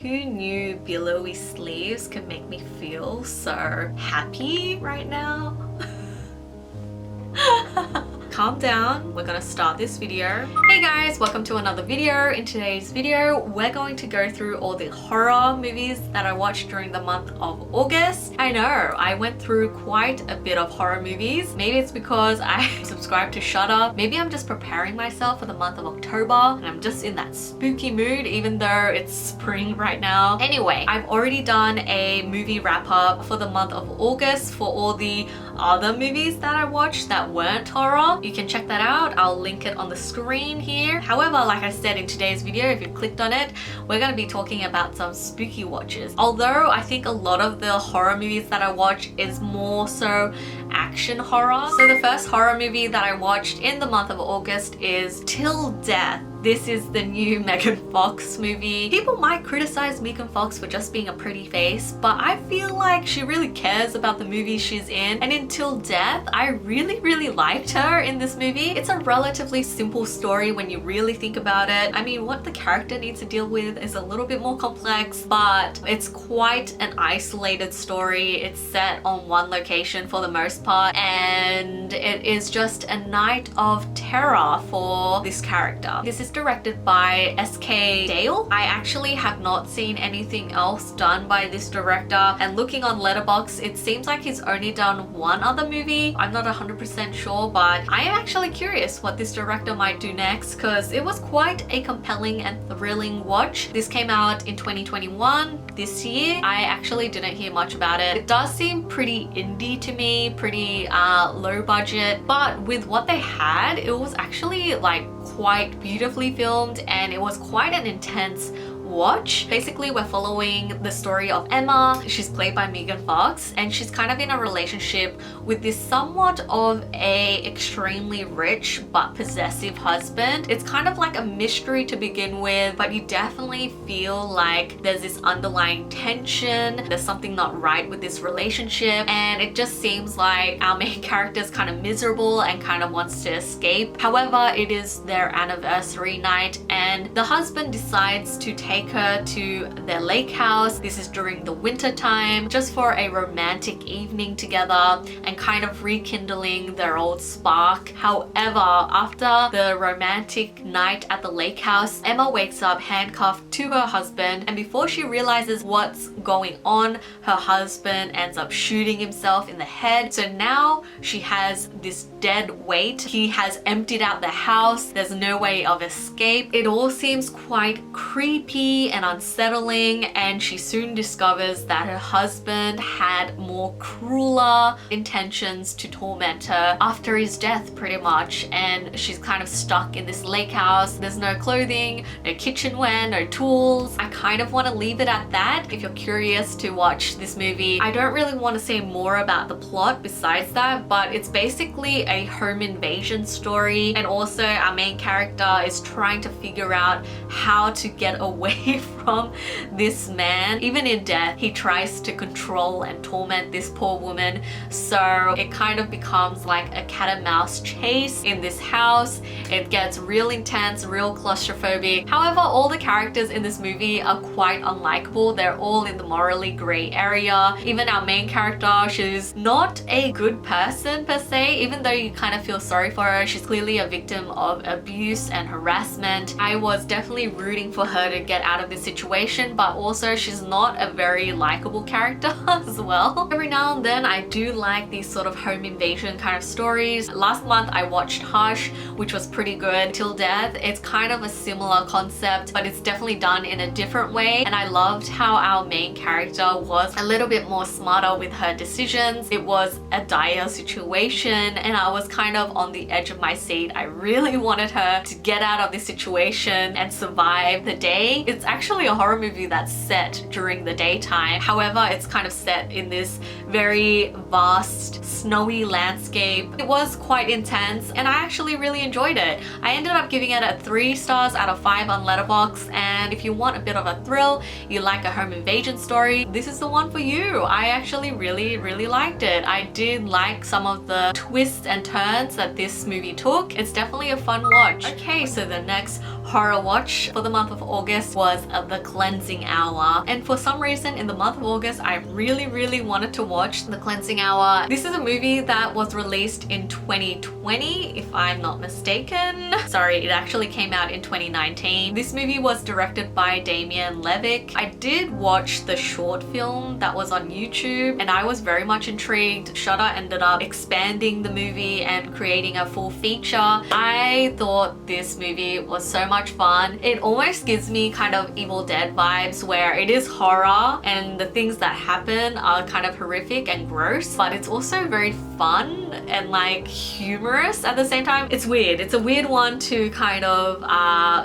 Who knew billowy sleeves could make me feel so happy right now? Calm down, we're gonna start this video. Hey guys, welcome to another video. In today's video, we're going to go through all the horror movies that I watched during the month of August. I know, I went through quite a bit of horror movies. Maybe it's because I subscribed to Shudder. Maybe I'm just preparing myself for the month of October and I'm just in that spooky mood even though it's spring right now. Anyway, I've already done a movie wrap up for the month of August for all the other movies that I watched that weren't horror. You can check that out. I'll link it on the screen here. However, like I said in today's video, if you clicked on it, we're going to be talking about some spooky watches. Although I think a lot of the horror movies that I watch is more so action horror. So the first horror movie that I watched in the month of August is Till Death. This is the new Megan Fox movie. People might criticize Megan Fox for just being a pretty face, but I feel like she really cares about the movie she's in. And in Till Death, I really liked her in this movie. It's a relatively simple story when you really think about it. I mean, what the character needs to deal with is a little bit more complex, but it's quite an isolated story. It's set on one location for the most part, and it is just a night of terror for this character. This is directed by S.K. Dale. I actually have not seen anything else done by this director, and looking on Letterboxd, it seems like he's only done one other movie. I'm not 100% sure, but I am actually curious what this director might do next because it was quite a compelling and thrilling watch. This came out in 2021, this year. I actually didn't hear much about it. It does seem pretty indie to me, pretty low budget, but with what they had, it was actually like quite beautifully filmed and it was quite an intense watch. Basically, we're following the story of Emma. She's played by Megan Fox and she's kind of in a relationship with this somewhat of a extremely rich but possessive husband. It's kind of like a mystery to begin with, but you definitely feel like there's this underlying tension. There's something not right with this relationship and it just seems like our main character is kind of miserable and kind of wants to escape. However, it is their anniversary night and the husband decides to take her to their lake house. This is during the winter time, just for a romantic evening together and kind of rekindling their old spark. However, after the romantic night at the lake house, Emma wakes up handcuffed to her husband, and before she realizes what's going on, her husband ends up shooting himself in the head. So now she has this dead weight. He has emptied out the house. There's no way of escape. It all seems quite creepy and unsettling, and she soon discovers that her husband had more crueler intentions to torment her after his death pretty much, and she's kind of stuck in this lake house. There's no clothing, no kitchenware, no tools. I kind of want to leave it at that. If you're curious to watch this movie, I don't really want to say more about the plot besides that, but it's basically a home invasion story, and also our main character is trying to figure out how to get away from this man. Even in death, he tries to control and torment this poor woman. So it kind of becomes like a cat and mouse chase in this house. It gets real intense, real claustrophobic. However, all the characters in this movie are quite unlikable. They're all in the morally gray area. Even our main character, she's not a good person per se, even though you kind of feel sorry for her. She's clearly a victim of abuse and harassment. I was definitely rooting for her to get out of this situation, but also she's not a very likable character as well. Every now and then I do like these sort of home invasion kind of stories. Last month I watched Hush, which was pretty good. Till Death, it's kind of a similar concept, but it's definitely done in a different way, and I loved how our main character was a little bit more smarter with her decisions. It was a dire situation and I was kind of on the edge of my seat. I really wanted her to get out of this situation and survive the day. It's actually a horror movie that's set during the daytime. However, it's kind of set in this very vast, snowy landscape. It was quite intense and I actually really enjoyed it. I ended up giving it a 3 stars out of 5 on Letterboxd, and if you want a bit of a thrill, you like a home invasion story, this is the one for you. I actually really liked it. I did like some of the twists and turns that this movie took. It's definitely a fun watch. Okay, so the next horror watch for the month of August was The Cleansing Hour. And for some reason in the month of August, I really wanted to watch The Cleansing Hour. This is a movie that was released in 2020, if I'm not mistaken. Sorry, it actually came out in 2019. This movie was directed by Damien Levick. I did watch the short film that was on YouTube and I was very much intrigued. Shudder ended up expanding the movie and creating a full feature. I thought this movie was so much fun. It almost gives me kind of Evil Dead vibes where it is horror and the things that happen are kind of horrific and gross, but it's also very fun and like humorous at the same time. It's weird. It's a weird one to kind of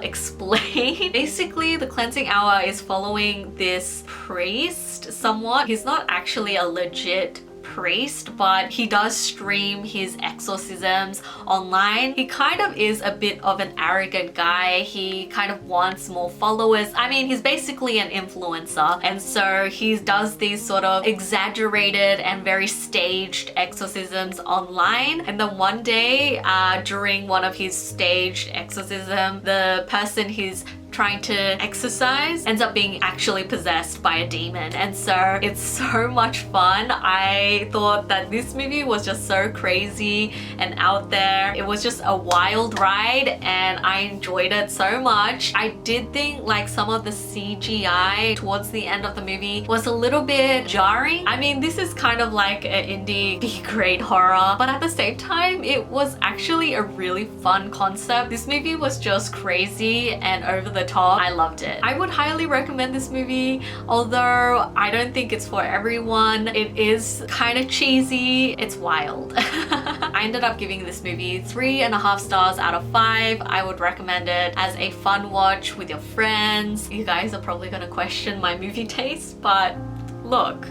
explain. Basically, The Cleansing Hour is following this priest somewhat. He's not actually a legit priest, but he does stream his exorcisms online. He kind of is a bit of an arrogant guy. He kind of wants more followers. I mean, he's basically an influencer, and so he does these sort of exaggerated and very staged exorcisms online. And then one day during one of his staged exorcism, the person he's trying to exorcise ends up being actually possessed by a demon, and so it's so much fun. I thought that this movie was just so crazy and out there. It was just a wild ride and I enjoyed it so much. I did think like some of the CGI towards the end of the movie was a little bit jarring. I mean, this is kind of like an indie B-grade horror, but at the same time it was actually a really fun concept. This movie was just crazy and over the top. I loved it. I would highly recommend this movie, although I don't think it's for everyone. It is kind of cheesy. It's wild. I ended up giving this movie 3.5 stars out of 5. I would recommend it as a fun watch with your friends. You guys are probably gonna question my movie taste, but look.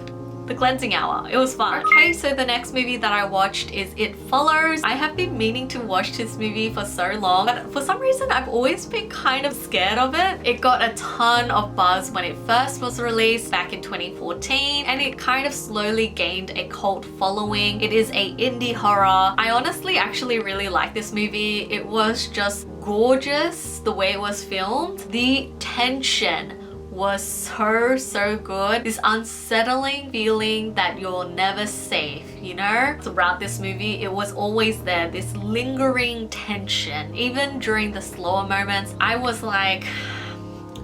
The Cleansing Hour. It was fun. Okay, so the next movie that I watched is It Follows. I have been meaning to watch this movie for so long, but for some reason I've always been kind of scared of it. It got a ton of buzz when it first was released back in 2014, and it kind of slowly gained a cult following. It is a indie horror. I honestly actually really like this movie. It was just gorgeous the way it was filmed. The tension was so good. This unsettling feeling that you're never safe, you know? Throughout this movie, it was always there, this lingering tension. Even during the slower moments, I was like,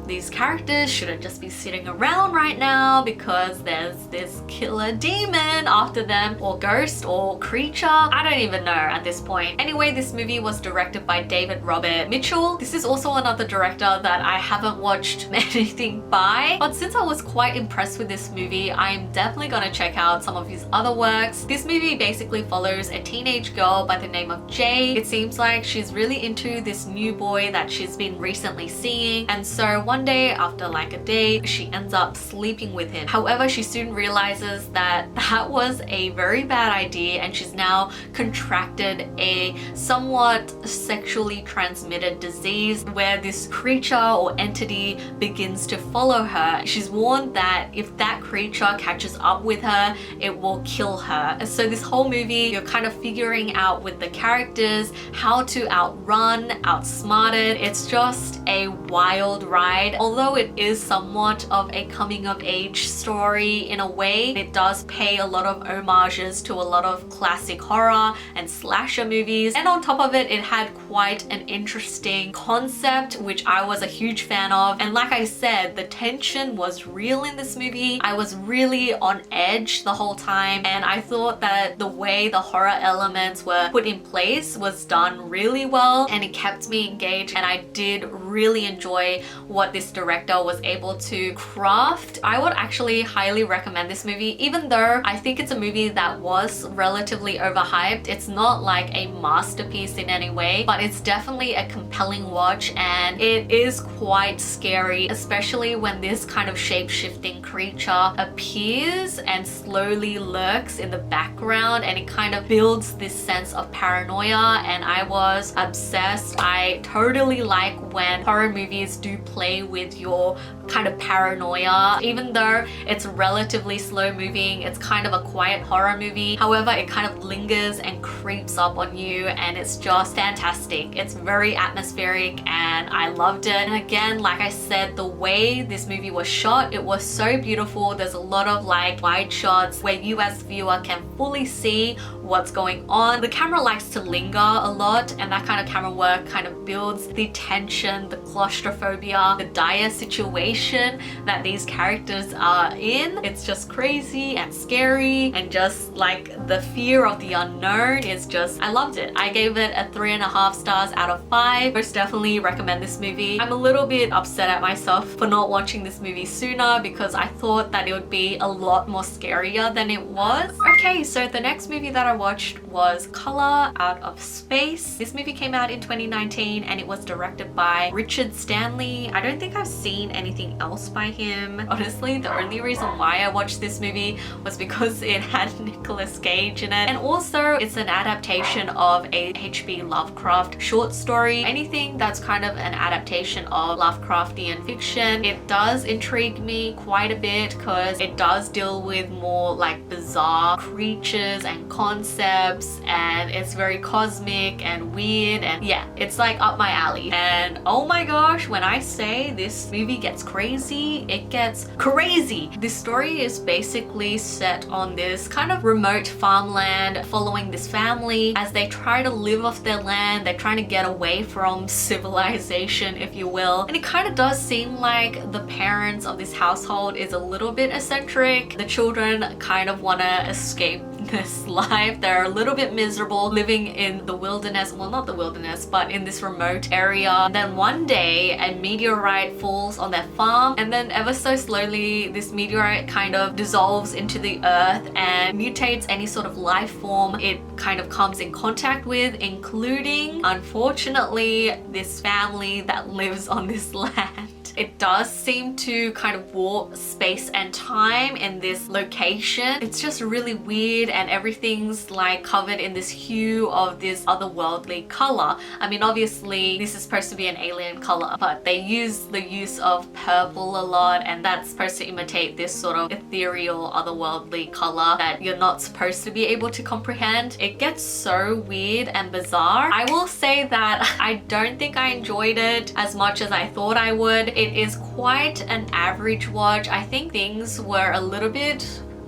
these characters shouldn't just be sitting around right now because there's this killer demon after them, or ghost or creature. I don't even know at this point. Anyway, this movie was directed by David Robert Mitchell. This is also another director that I haven't watched anything by, but since I was quite impressed with this movie, I'm definitely gonna check out some of his other works. This movie basically follows a teenage girl by the name of Jay. It seems like she's really into this new boy that she's been recently seeing, and so one day after like a date, she ends up sleeping with him. However, she soon realizes that that was a very bad idea, and she's now contracted a somewhat sexually transmitted disease where this creature or entity begins to follow her. She's warned that if that creature catches up with her, it will kill her. So this whole movie, you're kind of figuring out with the characters how to outrun, outsmart it. It's just a wild ride. Although it is somewhat of a coming of age story in a way, it does pay a lot of homages to a lot of classic horror and slasher movies. And on top of it, it had quite an interesting concept, which I was a huge fan of. And like I said, the tension was real in this movie. I was really on edge the whole time, and I thought that the way the horror elements were put in place was done really well, and it kept me engaged, and I did really enjoy what this director was able to craft. I would actually highly recommend this movie, even though I think it's a movie that was relatively overhyped. It's not like a masterpiece in any way, but it's definitely a compelling watch, and it is quite scary, especially when this kind of shape-shifting creature appears and slowly lurks in the background, and it kind of builds this sense of paranoia, and I was obsessed. I totally like when horror movies do play with your kind of paranoia. Even though it's relatively slow moving, it's kind of a quiet horror movie. However, it kind of lingers and creeps up on you, and it's just fantastic. It's very atmospheric and I loved it. And again, like I said, the way this movie was shot, it was so beautiful. There's a lot of like wide shots where you as the viewer can fully see what's going on. The camera likes to linger a lot, and that kind of camera work kind of builds the tension, the claustrophobia, the dire situation that these characters are in. It's just crazy and scary, and just like the fear of the unknown is just, I loved it. I gave it a 3.5 stars out of 5. Most definitely recommend this movie. I'm a little bit upset at myself for not watching this movie sooner because I thought that it would be a lot more scarier than it was. Okay, so the next movie that I watched was Color Out of Space. This movie came out in 2019 and it was directed by Richard Stanley. I don't think I've seen anything else by him. Honestly, the only reason why I watched this movie was because it had Nicolas Cage in it, and also it's an adaptation of a H.P. Lovecraft short story. Anything that's kind of an adaptation of Lovecraftian fiction, it does intrigue me quite a bit because it does deal with more like bizarre creatures and concepts, and it's very cosmic and weird, and yeah, it's like up my alley. And oh my gosh, when I say this movie gets crazy, it gets crazy. This story is basically set on this kind of remote farmland, following this family as they try to live off their land. They're trying to get away from civilization, if you will. And it kind of does seem like the parents of this household is a little bit eccentric. The children kind of want to escape this life. They're a little bit miserable living in the wilderness. Well, not the wilderness, but in this remote area. And then one day a meteorite falls on their farm, and then ever so slowly this meteorite kind of dissolves into the earth and mutates any sort of life form it kind of comes in contact with, including, unfortunately, this family that lives on this land. It does seem to kind of warp space and time in this location. It's just really weird, and everything's like covered in this hue of this otherworldly color. I mean, obviously this is supposed to be an alien color, but they use the use of purple a lot, and that's supposed to imitate this sort of ethereal otherworldly color that you're not supposed to be able to comprehend. It gets so weird and bizarre. I will say that I don't think I enjoyed it as much as I thought I would. It is quite an average watch. I think things were a little bit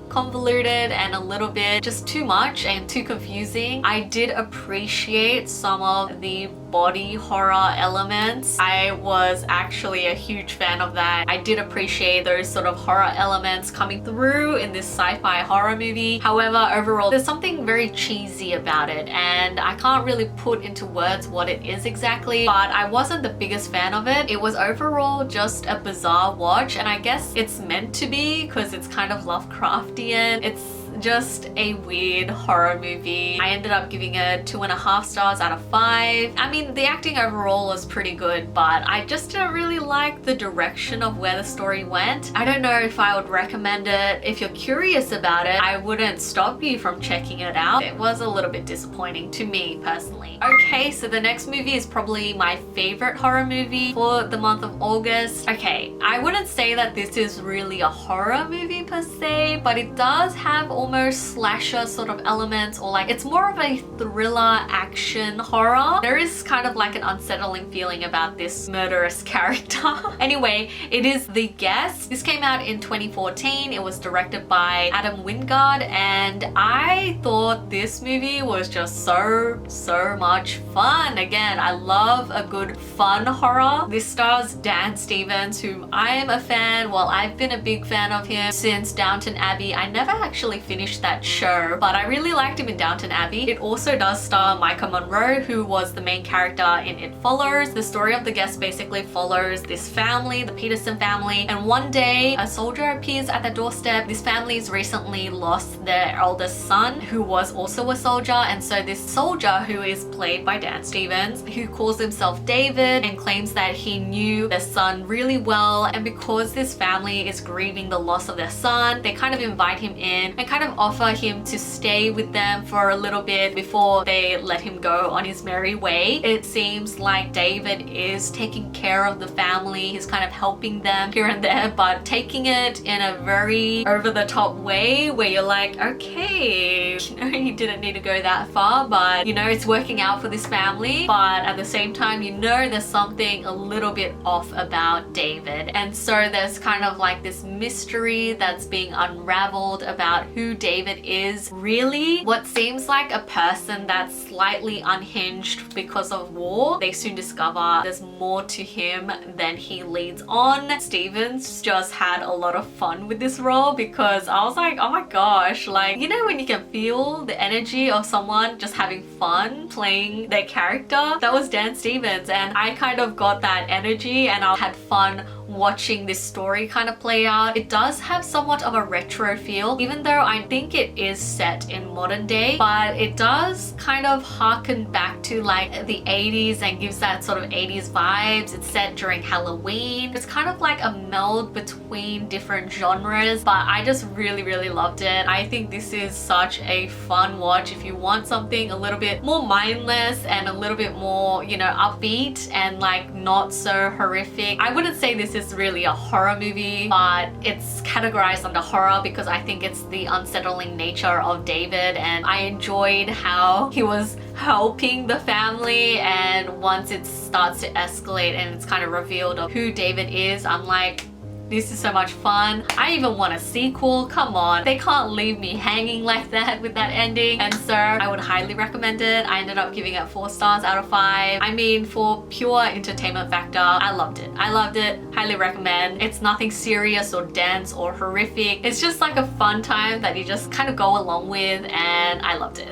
convoluted and a little bit just too much and too confusing. I did appreciate some of the body horror elements. I was actually a huge fan of that. I did appreciate those sort of horror elements coming through in this sci-fi horror movie. However, overall, there's something very cheesy about it, and I can't really put into words what it is exactly, but I wasn't the biggest fan of it. It was overall just a bizarre watch, and I guess it's meant to be because it's kind of Lovecraftian. It's just a weird horror movie. I ended up giving it 2.5 stars out of 5. I mean, the acting overall was pretty good, but I just didn't really like the direction of where the story went. I don't know if I would recommend it. If you're curious about it, I wouldn't stop you from checking it out. It was a little bit disappointing to me personally. Okay, so the next movie is probably my favorite horror movie for the month of August. Okay, I wouldn't say that this is really a horror movie per se, but it does have almost slasher sort of elements, or like it's more of a thriller action horror. There is kind of like an unsettling feeling about this murderous character. Anyway, it is The Guest. This came out in 2014. It was directed by Adam Wingard, and I thought this movie was just so much fun. Again, I love a good fun horror. This stars Dan Stevens, whom I am a fan. Well, I've been a big fan of him since Downton Abbey. I never actually finished that show, but I really liked him in Downton Abbey. It also does star Micah Monroe, who was the main character in It Follows. The story of The Guest basically follows this family, the Peterson family, and one day a soldier appears at their doorstep. This family's recently lost their eldest son, who was also a soldier, and so this soldier, who is played by Dan Stevens, who calls himself David and claims that he knew their son really well, and because this family is grieving the loss of their son, they kind of invite him in and kind kind of offer him to stay with them for a little bit before they let him go on his merry way. It seems like David is taking care of the family. He's kind of helping them here and there, but taking it in a very over-the-top way where you're like, okay, you know, you didn't need to go that far, but you know, it's working out for this family. But at the same time, you know, there's something a little bit off about David. And so there's kind of like this mystery that's being unraveled about who David is really. What seems like a person that's slightly unhinged because of war, they soon discover there's more to him than he leads on. Stevens just had a lot of fun with this role because I was like, oh my gosh, like, you know, when you can feel the energy of someone just having fun playing their character, that was Dan Stevens, and I kind of got that energy and I had fun watching this story kind of play out. It does have somewhat of a retro feel, even though I think it is set in modern day, but it does kind of harken back to like the 80s and gives that sort of 80s vibes. It's set during Halloween. It's kind of like a meld between different genres, but I just really loved it. I think this is such a fun watch if you want something a little bit more mindless and a little bit more, you know, upbeat and like not so horrific. I wouldn't say this is really a horror movie, but it's categorized under horror because I think it's the unsettling nature of David, and I enjoyed how he was helping the family, and once it starts to escalate and it's kind of revealed of who David is, I'm like, this is so much fun. I even want a sequel. Come on, they can't leave me hanging like that with that ending. And so I would highly recommend it. I ended up giving it 4 stars out of 5. I mean, for pure entertainment factor, I loved it. I loved it. Highly recommend. It's nothing serious or dense or horrific. It's just like a fun time that you just kind of go along with, and I loved it.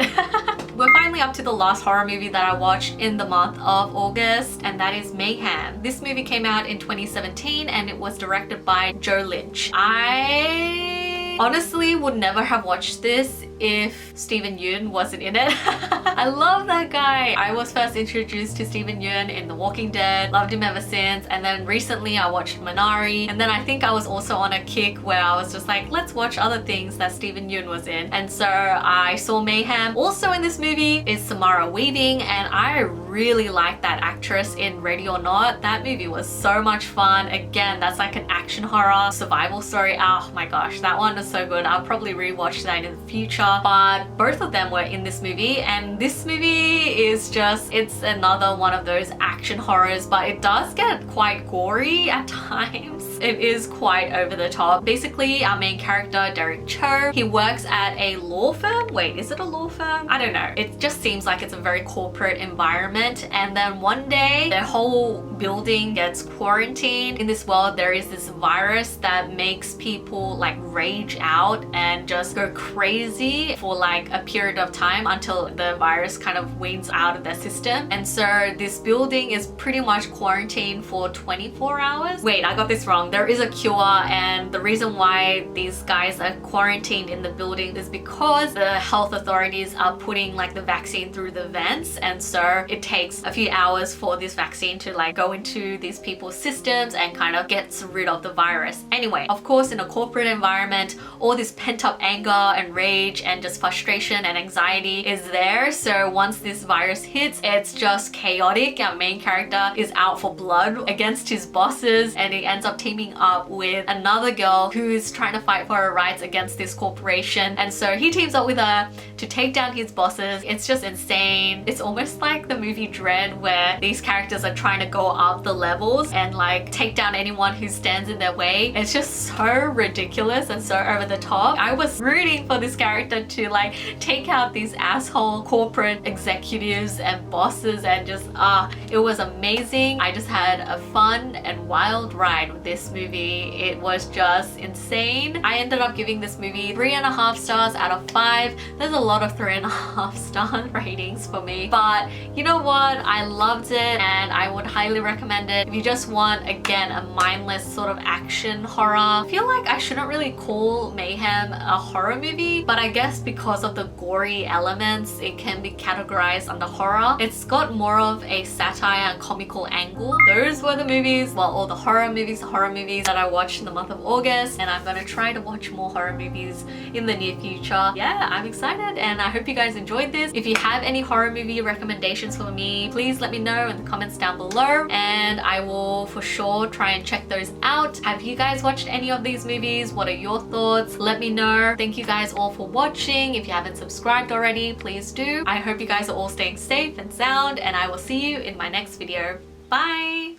We're finally up to the last horror movie that I watched in the month of August, and that is Mayhem. This movie came out in 2017 and it was directed by Joe Lynch. I honestly would never have watched this if Steven Yeun wasn't in it. I love that guy. I was first introduced to Steven Yeun in The Walking Dead, loved him ever since, and then recently I watched Minari, and then I think I was also on a kick where I was just like, let's watch other things that Steven Yeun was in, and so I saw Mayhem. Also in this movie is Samara Weaving, and I really like that actress in Ready or Not. That movie was so much fun. Again, that's like an action horror survival story. Oh my gosh, that one was so good. I'll probably rewatch that in the future. But both of them were in this movie, and this movie is just, it's another one of those action horrors, but it does get quite gory at times. It is quite over the top. Basically, our main character, Derek Cho, he works at a law firm. Wait, is it a law firm? I don't know. It just seems like it's a very corporate environment, and then one day their whole building gets quarantined. In this world, there is this virus that makes people like rage out and just go crazy for like a period of time until the virus kind of weans out of their system. And so this building is pretty much quarantined for 24 hours. Wait, I got this wrong. There is a cure, and the reason why these guys are quarantined in the building is because the health authorities are putting like the vaccine through the vents, and so it takes a few hours for this vaccine to like go into these people's systems and kind of gets rid of the virus. Anyway, of course, in a corporate environment, all this pent-up anger and rage and just frustration and anxiety is there. So once this virus hits, it's just chaotic. Our main character is out for blood against his bosses, and he ends up teaming up with another girl who's trying to fight for her rights against this corporation. And so he teams up with her to take down his bosses. It's just insane. It's almost like the movie Dread, where these characters are trying to go up the levels and like take down anyone who stands in their way. It's just so ridiculous and so over the top. I was rooting for this character to like take out these asshole corporate executives and bosses, and just it was amazing. I just had a fun and wild ride with this movie. It was just insane. I ended up giving this movie 3.5 stars out of 5. There's a lot of 3.5 star ratings for me, but you know what? I loved it, and I would highly recommend it. If you just want, again, a mindless sort of action horror, I feel like I shouldn't really call Mayhem a horror movie, but I guess because of the gory elements, it can be categorized under horror. It's got more of a satire and comical angle. Those were the movies, well, all the horror movies that I watched in the month of August, and I'm gonna try to watch more horror movies in the near future. Yeah, I'm excited, and I hope you guys enjoyed this. If you have any horror movie recommendations for me, please let me know in the comments down below, and I will for sure try and check those out. Have you guys watched any of these movies? What are your thoughts? Let me know. Thank you guys all for watching. If you haven't subscribed already, please do. I hope you guys are all staying safe and sound, and I will see you in my next video. Bye!